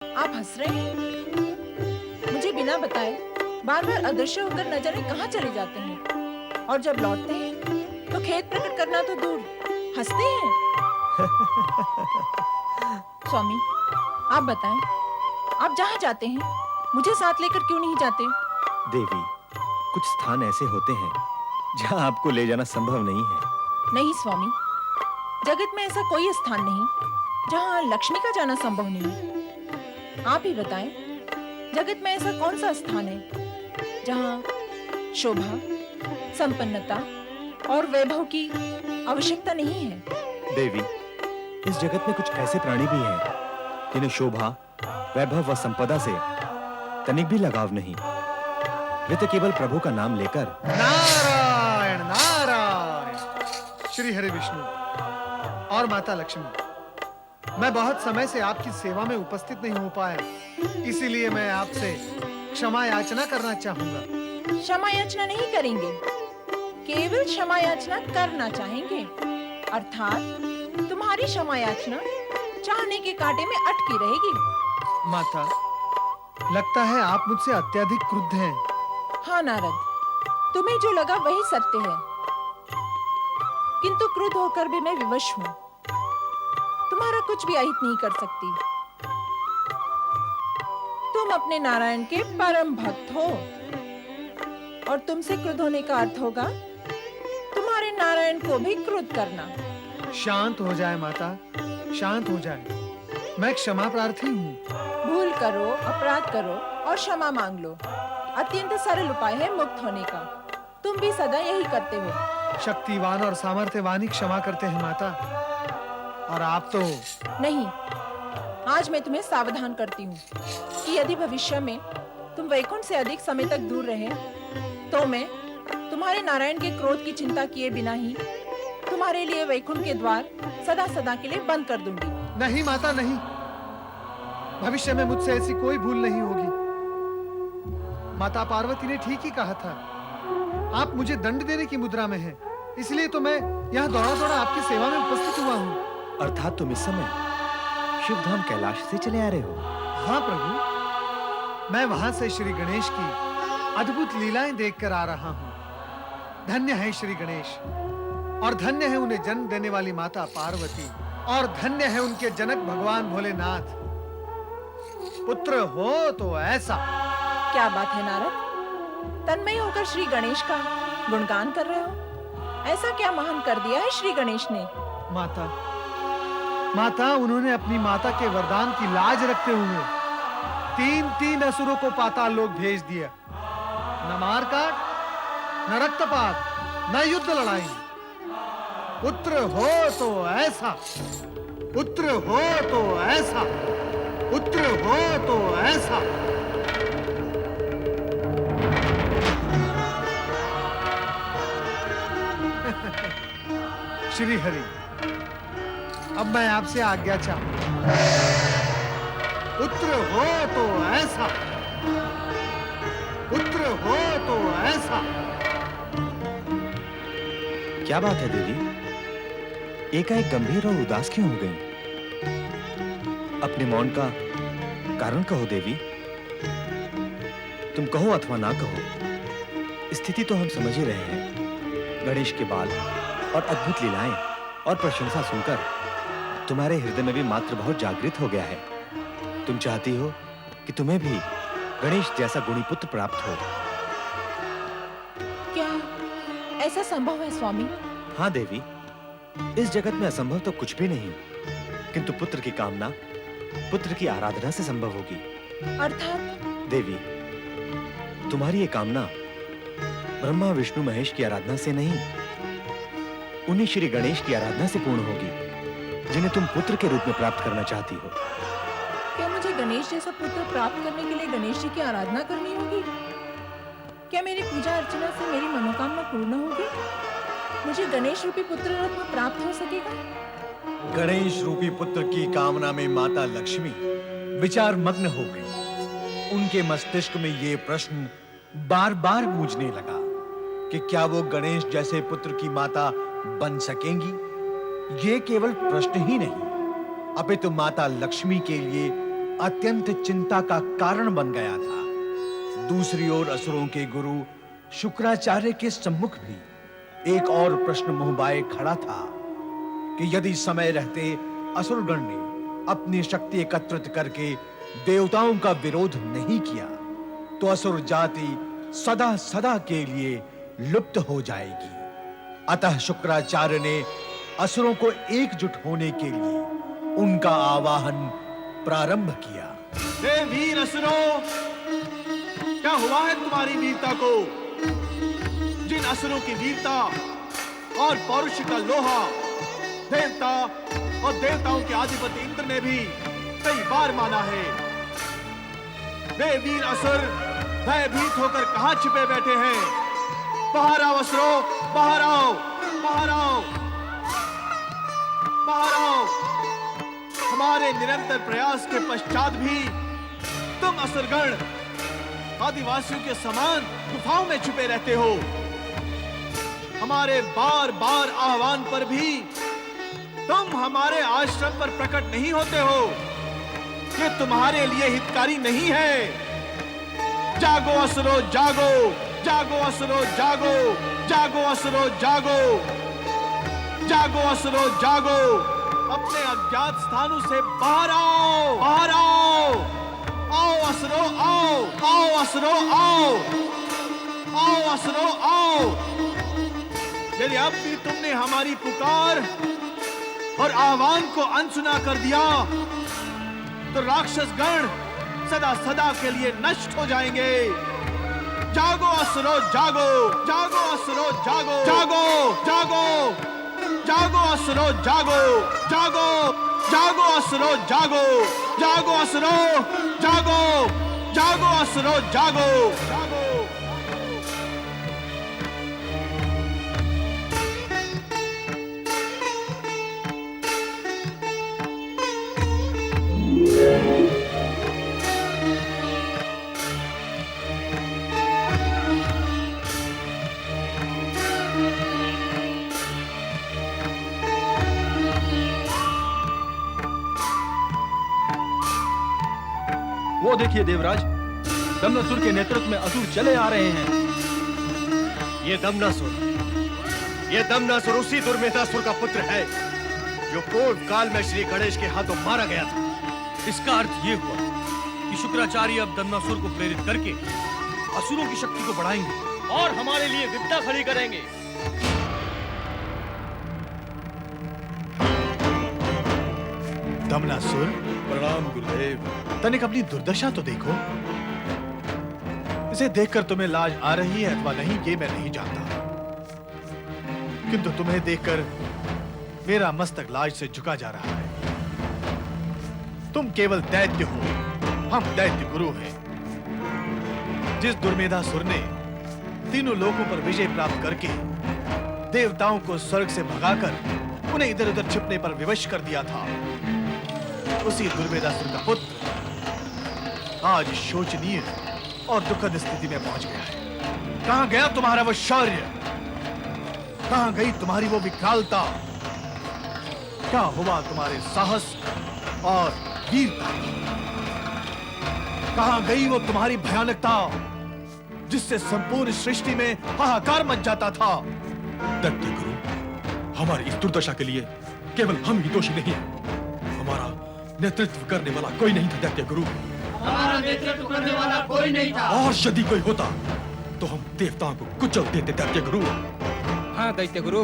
आप हंस रहे हैं? मुझे बिना बताए बार बार अदृश्य होकर न जाने कहाँ चले जाते हैं, और जब लौटते हैं तो खेद प्रकट करना तो दूर हंसते हैं। स्वामी, आप बताएं, आप जहाँ जाते हैं मुझे साथ लेकर क्यों नहीं जाते? देवी, कुछ स्थान ऐसे होते हैं जहाँ आपको ले जाना संभव नहीं है। नहीं स्वामी, जगत में ऐसा कोई स्थान नहीं जहाँ लक्ष्मी का जाना संभव नहीं। आप ही बताएं, जगत में ऐसा कौन सा स्थान है जहाँ शोभा, संपन्नता और वैभव की आवश्यकता नहीं है? देवी, इस जगत में कुछ ऐसे प्राणी भी हैं जिन्हें शोभा, वैभव व संपदा से तनिक भी लगाव नहीं। वे तो केवल प्रभु का नाम लेकर नारायण नारायण। श्री हरि विष्णु और माता लक्ष्मी, मैं बहुत समय से आपकी सेवा में उपस्थित नहीं हो पाया, इसीलिए मैं आपसे क्षमा याचना करना चाहूंगा। क्षमा याचना नहीं करेंगे, केवल क्षमा याचना करना चाहेंगे। अर्थात तुम्हारी क्षमा याचना चाहने के कांटे में अटकी रहेगी। माता, लगता है आप मुझसे अत्यधिक क्रुद्ध हैं। हाँ नारद, तुम्हें जो लगा वही सत्य है, किंतु क्रुद्ध होकर भी मैं विवश हूँ। तुम्हारा कुछ भी अहित नहीं कर सकती। तुम अपने नारायण के परम भक्त हो, और तुमसे क्रुद्ध होने का अर्थ होगा तुम्हारे नारायण को भी क्रुद्ध करना। शांत हो जाए माता, शांत हो जाए। मैं क्षमा प्रार्थी हूँ। भूल करो, अपराध करो और क्षमा मांग लो। अत्यंत सरल उपाय है मुक्त होने का। तुम भी सदा यही करते हो। शक्तिवान और सामर्थ्यवान ही क्षमा करते हैं माता, और आप तो नहीं, आज मैं तुम्हें सावधान करती हूँ कि यदि भविष्य में तुम वैकुंठ से अधिक समय तक दूर रहे तो मैं तुम्हारे नारायण के क्रोध की चिंता किए बिना ही तुम्हारे लिए वैकुंठ के द्वार सदा सदा के लिए बंद कर दूंगी। नहीं माता, नहीं। भविष्य में मुझसे ऐसी कोई भूल नहीं होगी। माता पार्वती ने ठीक ही कहा था, आप मुझे दंड देने की मुद्रा में हैं, इसलिए तो मैं यहाँ दौड़ा दौड़ा आपकी सेवा में उपस्थित हुआ हूँ। अर्थात तुम इस समय शिवधाम कैलाश से चले आ रहे हो? हाँ प्रभु, मैं वहां से श्री गणेश की अद्भुत लीलाएं देखकर आ रहा हूँ। धन्य है श्री गणेश, और धन्य है उन्हें जन्म देने वाली माता पार्वती, और धन्य है उनके जनक भगवान भोलेनाथ। पुत्र हो तो ऐसा। क्या बात है नारद, तन्मय होकर श्री गणेश का गुणगान कर रहे हो। ऐसा क्या महान कर दिया है श्री गणेश ने? माता, उन्होंने अपनी माता के वरदान की लाज रखते हुए 3 असुरों को पाताल लोक भेज दिया। न मारकाट, न रक्तपात, न युद्ध लड़ाई। पुत्र हो तो ऐसा, पुत्र हो तो ऐसा, पुत्र हो तो ऐसा। श्री हरि, अब मैं आपसे आज्ञा चाहूं। पुत्र हो तो ऐसा, पुत्र हो तो ऐसा। क्या बात है देवी, एकाएक गंभीर और उदास क्यों हो गई? अपने मौन का कारण कहो देवी। तुम कहो अथवा ना कहो, स्थिति तो हम समझ ही रहे हैं। गणेश के बाल और अद्भुत लीलाएं और प्रशंसा सुनकर तुम्हारे हृदय में भी मातृभाव जागृत हो गया है। तुम चाहती हो कि तुम्हें भी गणेश जैसा गुणी पुत्र प्राप्त हो। क्या ऐसा संभव है स्वामी? हाँ देवी, इस जगत में असंभव तो कुछ भी नहीं, किंतु पुत्र की कामना पुत्र की आराधना से संभव होगी। अर्थात? देवी, तुम्हारी ये कामना ब्रह्मा विष्णु महेश की आराधना से नहीं, उन्हीं श्री गणेश की आराधना से पूर्ण होगी, जिन्हें तुम पुत्र के रूप में प्राप्त करना चाहती हो। क्या मुझे गणेश जैसा पुत्र प्राप्त करने के लिए गणेश जी की आराधना करनी होगी? क्या मेरी पूजा अर्चना से मेरी मनोकामना पूर्ण होगी? मुझे गणेश रूपी पुत्र रत्न प्राप्त हो सकेगा? गणेश रूपी पुत्र की कामना में माता लक्ष्मी विचार मग्न हो गई। उनके मस्तिष्क में ये प्रश्न बार-बार गूंजने लगा कि क्या वो गणेश जैसे पुत्र की माता बन सकेंगी। ये केवल प्रश्न ही नहीं, अपितु माता लक्ष्मी के लिए अत्यंत चिंता का कारण बन गया था। दूसरी ओर असुरों के गुरु शुक्राचार्य के सम्मुख भी एक और प्रश्न मुहबाए खड़ा था कि यदि समय रहते असुरगण ने अपनी शक्ति एकत्रित करके देवताओं का विरोध नहीं किया तो असुर जाति सदा सदा के लिए लुप्त हो जाएगी। अतः शुक्राचार्य ने असुरों को एकजुट होने के लिए उनका आवाहन प्रारंभ किया। हे वीर असुरों, क्या हुआ है तुम्हारी वीरता को? जिन असुरों की वीरता और पौरुष का लोहा देवता और देवताओं के अधिपति इंद्र ने भी कई बार माना है, वे वीर असुर भयभीत होकर कहां छिपे बैठे हैं? बाहर आओ असुरों, बाहर आओ, बाहर आओ, बाहर आओ। हमारे निरंतर प्रयास के पश्चात भी तुम असुरगण आदिवासियों के समान गुफाओं में छुपे रहते हो। हमारे बार बार आह्वान पर भी तुम हमारे आश्रम पर प्रकट नहीं होते हो। ये तुम्हारे लिए हितकारी नहीं है। जागो असुरो जागो, जागो असुरो जागो, जागो असुरो जागो, जागो असुरो जागो। अपने अज्ञात स्थानों से बाहर आओ, बाहर आओ। आओ असुरो आओ, आओ असुरो आओ, आओ असुरो आओ। यदि अब भी तुमने हमारी पुकार और आह्वान को अनसुना कर दिया तो राक्षस गण सदा सदा के लिए नष्ट हो जाएंगे। जागो असुरो जागो, जागो असुरो जागो, जागो, जागो, जागो असुरो जागो, जागो, जागो असुरो जागो, जागो असुरो जागो, जागो असुरो जागो, जागो। वो देखिए देवराज, दमनासुर के नेतृत्व में असुर चले आ रहे हैं। ये दमनासुर उसी दुर्मेधासुर का पुत्र है जो पूर्व काल में श्री गणेश के हाथों मारा गया था। इसका अर्थ ये हुआ कि शुक्राचार्य अब दमनासुर को प्रेरित करके असुरों की शक्ति को बढ़ाएंगे और हमारे लिए विपदा खड़ी करेंगे। दमनासुर, प्रणाम गुरुदेव। तनिक अपनी दुर्दशा तो देखो। इसे देखकर तुम्हें लाज आ रही है अथवा नहीं ये मैं नहीं जानता, किंतु तुम्हें देखकर मेरा मस्तक लाज से झुका जा रहा है। तुम केवल दैत्य हो, हम दैत्य गुरु हैं। जिस दुर्मेधासुर ने तीनों लोकों पर विजय प्राप्त करके देवताओं को स्वर्ग से भगाकर उन्हें इधर उधर छिपने पर विवश कर दिया था, उसी दुर्मेधासुर का पुत्र आज शोचनीय और दुखद स्थिति में पहुंच गया है। कहां गया तुम्हारा वो शौर्य? कहां गई तुम्हारी वो विकरालता? क्या हुआ तुम्हारे साहस और वीरता? कहां गई वो तुम्हारी भयानकता जिससे संपूर्ण सृष्टि में हाहाकार मच जाता था? दैत्य गुरु, हमारी इस दुर्दशा के लिए केवल हम ही दोषी नहीं हैं। हमारा नेतृत्व करने वाला कोई नहीं था दैत्य गुरु। हमारा नेतृत्व करने वाला कोई नहीं था। और यदि कोई होता तो हम देवताओं को कुचल देते दैत्य गुरु। हाँ दैत्य गुरु,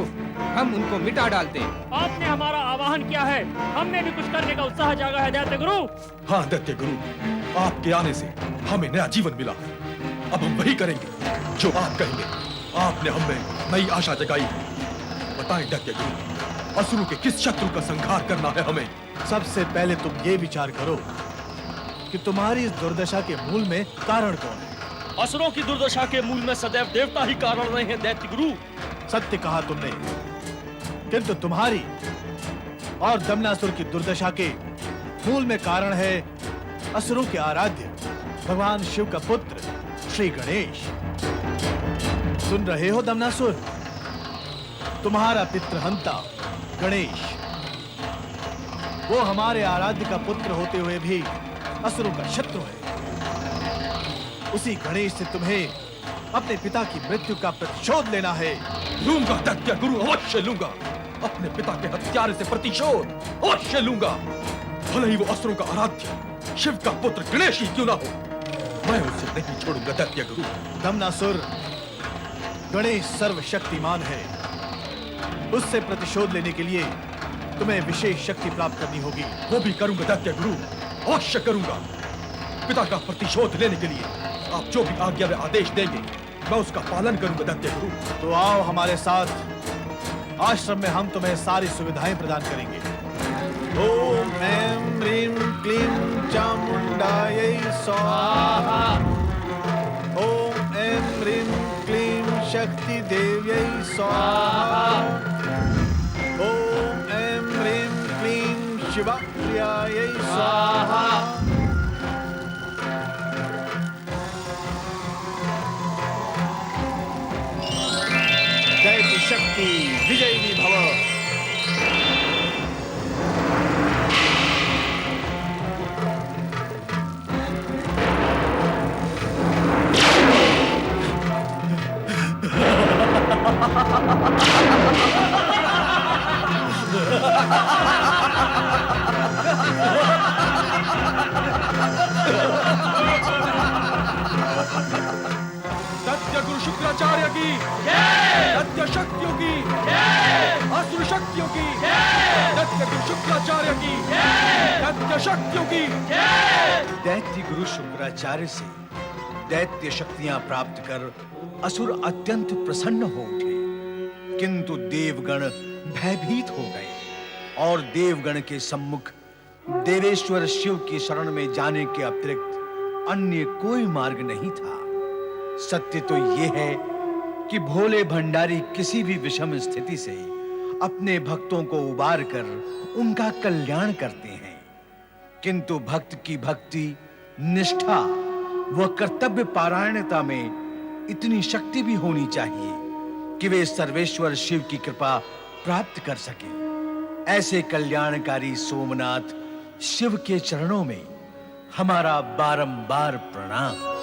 हम उनको मिटा डालते। आपने हमारा आवाहन किया है, हमने भी कुछ करने का उत्साह जागा है दैत्य गुरु। हाँ दैत्य गुरु, आपके आने से हमें नया जीवन मिला। अब हम वही करेंगे जो आप कहेंगे। आपने हमें नई आशा जगाई है। बताएं दैत्य गुरु, असुरों के किस शत्रु का संहार करना है हमें? सबसे पहले तुम ये विचार करो कि तुम्हारी इस दुर्दशा के मूल में कारण कौन है? असुरों की दुर्दशा के मूल में सदैव देवता ही कारण रहे हैं दैत्य गुरु। सत्य कहा तुमने, किंतु तुम्हारी और दमनासुर की दुर्दशा के मूल में कारण है असुरों के आराध्य भगवान शिव का पुत्र श्री गणेश। सुन रहे हो दमनासुर? तुम्हारा पितृहंता गणेश, वो हमारे आराध्य का पुत्र होते हुए भी असुरों का शत्रु है। उसी गणेश से तुम्हें अपने पिता की मृत्यु का प्रतिशोध लेना है। लूंगा दैत्य गुरु, अवश्य लूंगा। अपने पिता के हत्यारे से प्रतिशोध अवश्य लूंगा। भले ही वो असुरों का आराध्य शिव का पुत्र गणेश ही क्यों ना हो, मैं उसे नहीं छोड़ूंगा दैत्य गुरु। दमनासुर, गणेश सर्वशक्तिमान है। उससे प्रतिशोध लेने के लिए तुम्हें विशेष शक्ति प्राप्त करनी होगी। वो भी करूंगा दैत्य गुरु, अवश्य करूंगा। पिता का प्रतिशोध लेने के लिए आप जो भी आज्ञा में आदेश देंगे मैं उसका पालन करूंगा दैत्य गुरु। तो आओ हमारे साथ, आश्रम में हम तुम्हें सारी सुविधाएं प्रदान करेंगे। ओम ऐं ह्रीं क्लीं चामुंडायै स्वाहा। ओम ऐं ह्रीं क्लीं शक्ति देव्यै स्वाहा। ओम ऐं ह्रीं क्लीं शिवप्रियायै स्वाहा। दैत्य शक्ति विजयी भव। दैत्य गुरु शुक्राचार्य की दैत्य शक्तियों की असुर शक्तियों की दैत्य गुरु शुक्राचार्य की दैत्य शक्तियों की। दैत्य गुरु शुक्राचार्य से दैत्य शक्तियां प्राप्त कर असुर अत्यंत प्रसन्न हो उठे, किंतु देवगण भयभीत हो गए और देवगण के सम्मुख देवेश्वर शिव की शरण में जाने के अतिरिक्त अन्य कोई मार्ग नहीं था। सत्य तो यह है कि भोले भंडारी किसी भी विषम स्थिति से अपने भक्तों को उबार कर उनका कल्याण करते हैं, किंतु भक्त की भक्ति, निष्ठा व कर्तव्य पारायणता में इतनी शक्ति भी होनी चाहिए कि वे सर्वेश्वर शिव की कृपा प्राप्त कर सके। ऐसे कल्याणकारी सोमनाथ शिव के चरणों में हमारा बारंबार प्रणाम।